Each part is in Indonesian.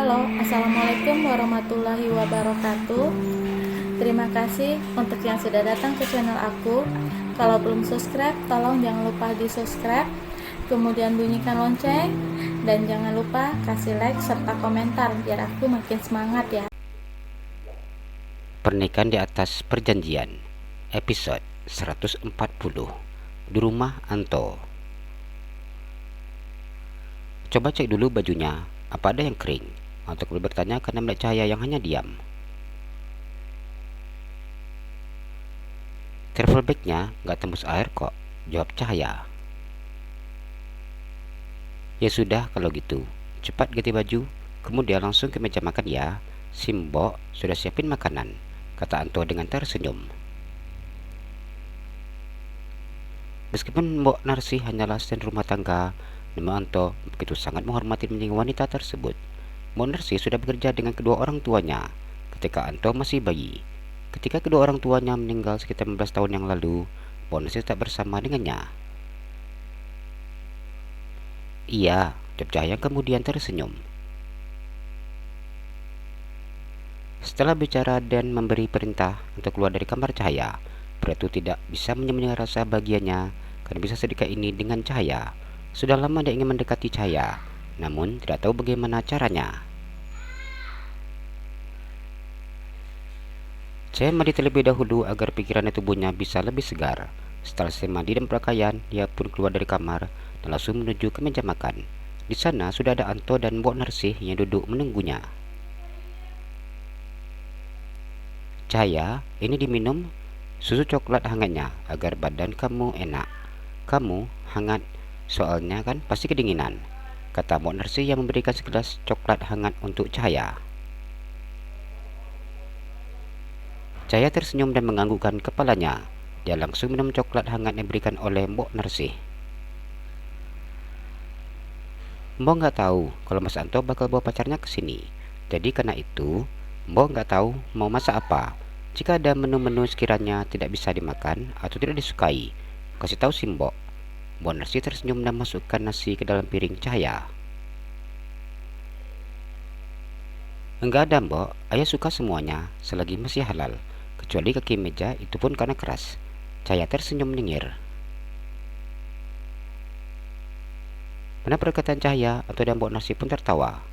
Halo, Assalamualaikum warahmatullahi wabarakatuh. Terima kasih untuk yang sudah datang ke channel aku. Kalau belum subscribe, tolong jangan lupa di subscribe, kemudian bunyikan lonceng, dan jangan lupa kasih like serta komentar biar aku makin semangat ya. Pernikahan di atas perjanjian, episode 140, di rumah Anto. Coba cek dulu bajunya, apa ada yang kering? Anto kembali bertanya karena melihat Cahaya yang hanya diam. Travel bagnya nggak tembus air kok, jawab Cahaya. Ya sudah kalau gitu, cepat ganti baju, kemudian langsung ke meja makan ya. Simbok sudah siapin makanan, kata Anto dengan tersenyum. Meskipun Mbok Narsi hanyalah asisten rumah tangga, namun Anto begitu sangat menghormati wanita tersebut. Mbok Narsi sudah bekerja dengan kedua orang tuanya ketika Anto masih bayi. Ketika kedua orang tuanya meninggal sekitar 15 tahun yang lalu, Mbok Narsi tetap bersama dengannya. Iya, jawab Cahaya kemudian tersenyum. Setelah bicara dan memberi perintah untuk keluar dari kamar Cahaya, pria itu tidak bisa menyembunyikan rasa bahagianya karena bisa sedekat ini dengan Cahaya. Sudah lama dia ingin mendekati Cahaya, namun tidak tahu bagaimana caranya. Cahaya mandi terlebih dahulu agar pikiran dan tubuhnya bisa lebih segar. Setelah selesai mandi dan berpakaian, dia pun keluar dari kamar dan langsung menuju ke meja makan. Di sana sudah ada Anto dan Mbok Narsih yang duduk menunggunya. Cahaya, ini diminum susu coklat hangatnya agar badan kamu enak. Kamu hangat, soalnya kan pasti kedinginan, kata Mbok Narsih yang memberikan segelas coklat hangat untuk Cahaya. Cahaya tersenyum dan menganggukkan kepalanya. Dia langsung minum coklat hangat yang diberikan oleh Mbok Narsih. Mbok nggak tahu kalau Mas Anto bakal bawa pacarnya ke sini. Jadi karena itu, Mbok nggak tahu mau masak apa. Jika ada menu-menu sekiranya tidak bisa dimakan atau tidak disukai, kasih tahu si Mbok. Mbok Narsih tersenyum dan masukkan nasi ke dalam piring Cahaya. Enggak ada Mbok, ayah suka semuanya selagi masih halal, kecuali kaki meja itu pun karena keras. Cahaya tersenyum menyengir. Mendengar perkataan Cahaya, Anto dan Mbok Narsih pun tertawa.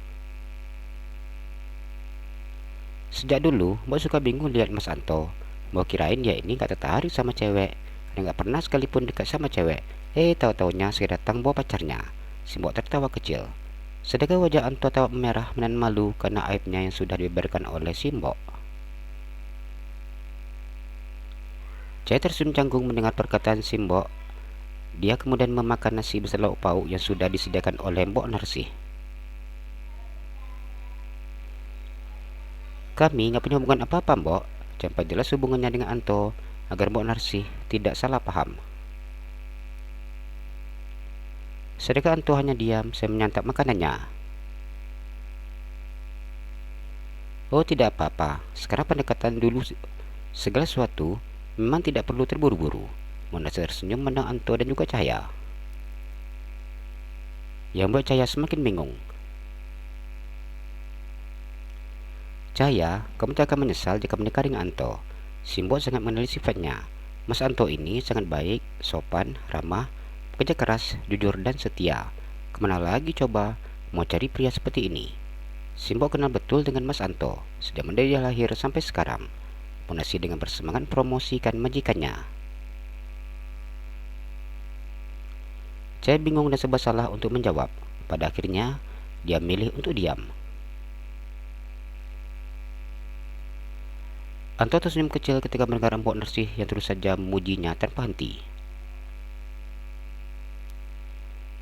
Sejak dulu, Mbok suka bingung lihat Mas Anto. Mbok kirain dia ini gak tertarik sama cewek, dan gak pernah sekalipun dekat sama cewek. Tahu-taunya saya datang bawa pacarnya. Si Mbok tertawa kecil. Sedangkan wajah Anto tampak merah dan malu karena aibnya yang sudah dibeberkan oleh si Mbok. Cahaya tersenyum canggung mendengar perkataan si Mbok. Dia kemudian memakan nasi beserta lauk pauk yang sudah disediakan oleh Mbok Narsih. Kami nggak punya hubungan apa-apa, Mbok. Jangan jelas hubungannya dengan Anto agar Mbok Narsih tidak salah paham. Sedangkan Anto hanya diam, saya menyantap makanannya. Oh, tidak apa-apa. Sekarang pendekatan dulu segala sesuatu memang tidak perlu terburu-buru. Mbok Narsih tersenyum memandang Anto dan juga Cahaya. Yang membuat Cahaya semakin bingung. Cahaya, kamu tak akan menyesal jika menikah dengan Anto. Simbo sangat mengenali sifatnya. Mas Anto ini sangat baik, sopan, ramah, pekerja keras, jujur dan setia. Kemana lagi coba mau cari pria seperti ini? Simbo kenal betul dengan Mas Anto, sejak dari dia lahir sampai sekarang. Munasi dengan bersemangat promosikan majikannya. Cahaya bingung dan serba salah untuk menjawab. Pada akhirnya, dia milih untuk diam. Anto tersenyum kecil ketika mendengar Mbok Narsih yang terus saja memujinya tanpa henti.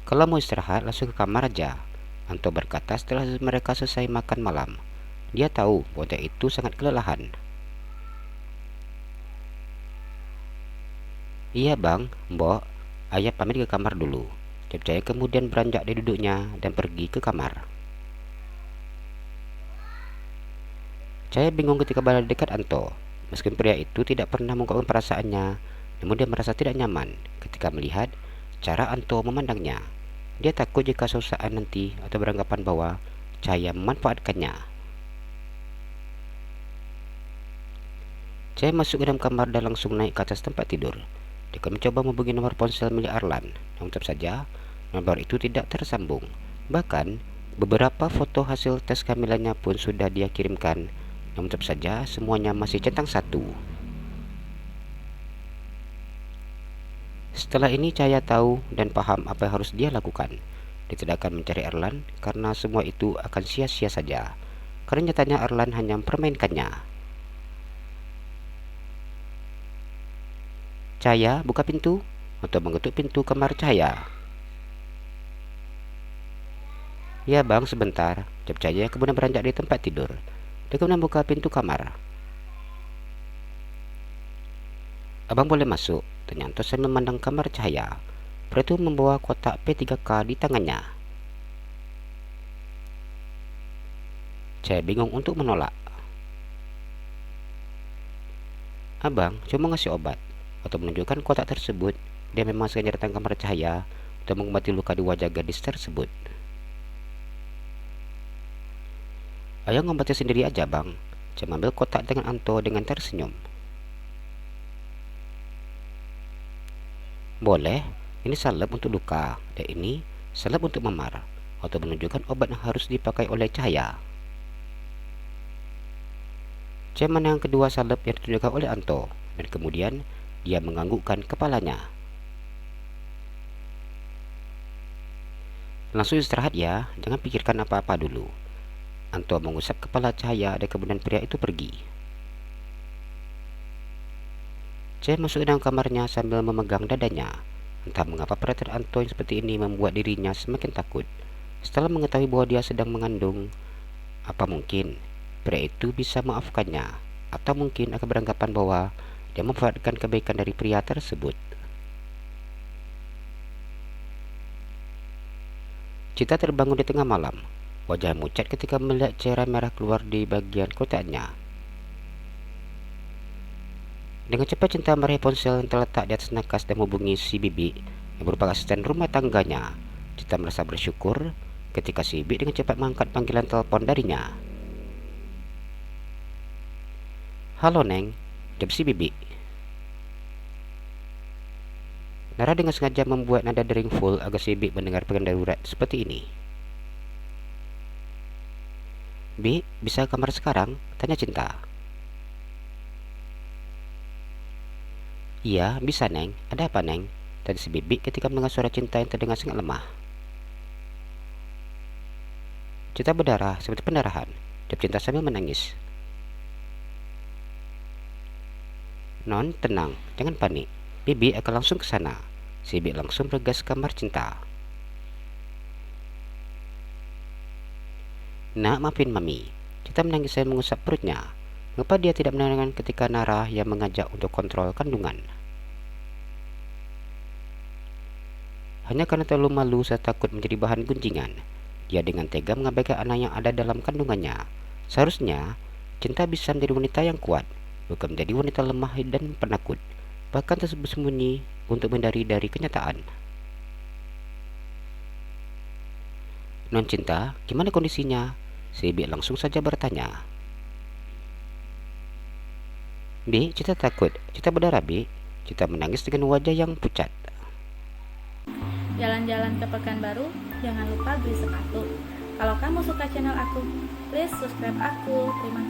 Kalau mau istirahat, langsung ke kamar aja, Anto berkata setelah mereka selesai makan malam. Dia tahu wanita itu sangat kelelahan. Iya bang, Mbok, ayah pamit ke kamar dulu. Cahaya kemudian beranjak dari duduknya dan pergi ke kamar. Cahaya bingung ketika berada dekat Anto. Meskipun pria itu tidak pernah mengungkapkan perasaannya, namun dia merasa tidak nyaman ketika melihat cara Anto memandangnya. Dia takut jika suatu saat nanti atau beranggapan bahwa Cahaya memanfaatkannya. Cahaya masuk ke dalam kamar dan langsung naik ke atas tempat tidur. Dia mencoba menghubungi nomor ponsel milik Arlan, namun tetap saja nomor itu tidak tersambung. Bahkan beberapa foto hasil tes kehamilannya pun sudah dia kirimkan, namun tetap saja semuanya masih centang satu. Setelah ini Cahaya tahu dan paham apa yang harus dia lakukan. Dia tidak akan mencari Arlan karena semua itu akan sia-sia saja. Karena nyatanya Arlan hanya mempermainkannya. Cahaya, buka pintu, atau mengetuk pintu kamar Cahaya. Ya bang, sebentar. Jawab Cahaya kemudian beranjak di tempat tidur. Dia kemudian buka pintu kamar. Abang boleh masuk, tanya Anto sambil memandang kamar Cahaya. Pria itu membawa kotak P3K di tangannya. Cahaya bingung untuk menolak. Abang cuma ngasih obat, atau menunjukkan kotak tersebut. Dia memang sengaja datang ke kamar Cahaya untuk mengobati luka di wajah gadis tersebut. Ayo ngobati sendiri aja bang. Cahaya mengambil kotak dengan Anto dengan tersenyum. Boleh, ini salep untuk luka, dan ini salep untuk memar, atau menunjukkan obat yang harus dipakai oleh Cahaya. Cahaya menang kedua salep yang ditunjukkan oleh Anto, dan kemudian dia menganggukkan kepalanya. Langsung istirahat ya, jangan pikirkan apa-apa dulu. Anto mengusap kepala Cahaya dan kemudian pria itu pergi. Cahaya masuk ke dalam kamarnya sambil memegang dadanya. Entah mengapa perhatian Anto yang seperti ini membuat dirinya semakin takut. Setelah mengetahui bahwa dia sedang mengandung, apa mungkin pria itu bisa maafkannya? Atau mungkin akan beranggapan bahwa dia memanfaatkan kebaikan dari pria tersebut. Cita terbangun di tengah malam. Wajah mucat ketika melihat cairan merah keluar di bagian kotaknya. Dengan cepat Cinta meraih ponsel yang terletak di atas nakas dan menghubungi si Bibi yang merupakan asisten rumah tangganya. Cinta merasa bersyukur ketika si Bibi dengan cepat mengangkat panggilan telepon darinya. Halo Neng, jawab si Bibi. Nara dengan sengaja membuat nada dering full agar si Bibi mendengar panggilan darurat seperti ini. Bi, bisa ke kamar sekarang? Tanya Cinta. Iya, bisa Neng. Ada apa Neng? Tanya si Bibi ketika mendengar suara Cinta yang terdengar sangat lemah. Cinta berdarah seperti pendarahan, jawab Cinta sambil menangis. Non, tenang, jangan panik. Bibi akan langsung ke sana. Si Bibi langsung bergegas ke kamar Cinta. Nak, maafin Mami. Cinta menangis dan mengusap perutnya. Mengapa dia tidak mendengarkan ketika Nara yang mengajak untuk kontrol kandungan? Hanya karena terlalu malu serta takut menjadi bahan gunjingan, dia dengan tega mengabaikan anak yang ada dalam kandungannya. Seharusnya Cinta bisa menjadi wanita yang kuat, bukan menjadi wanita lemah dan penakut, bahkan tersembunyi untuk menghindari dari kenyataan. Non Cinta, gimana kondisinya? Si Bi langsung saja bertanya. Bi, Cinta takut. Cinta berdarah, Bi. Cinta menangis dengan wajah yang pucat. Jalan-jalan ke Pekanbaru, jangan lupa beli sepatu. Kalau kamu suka channel aku, please subscribe aku. Terima kasih.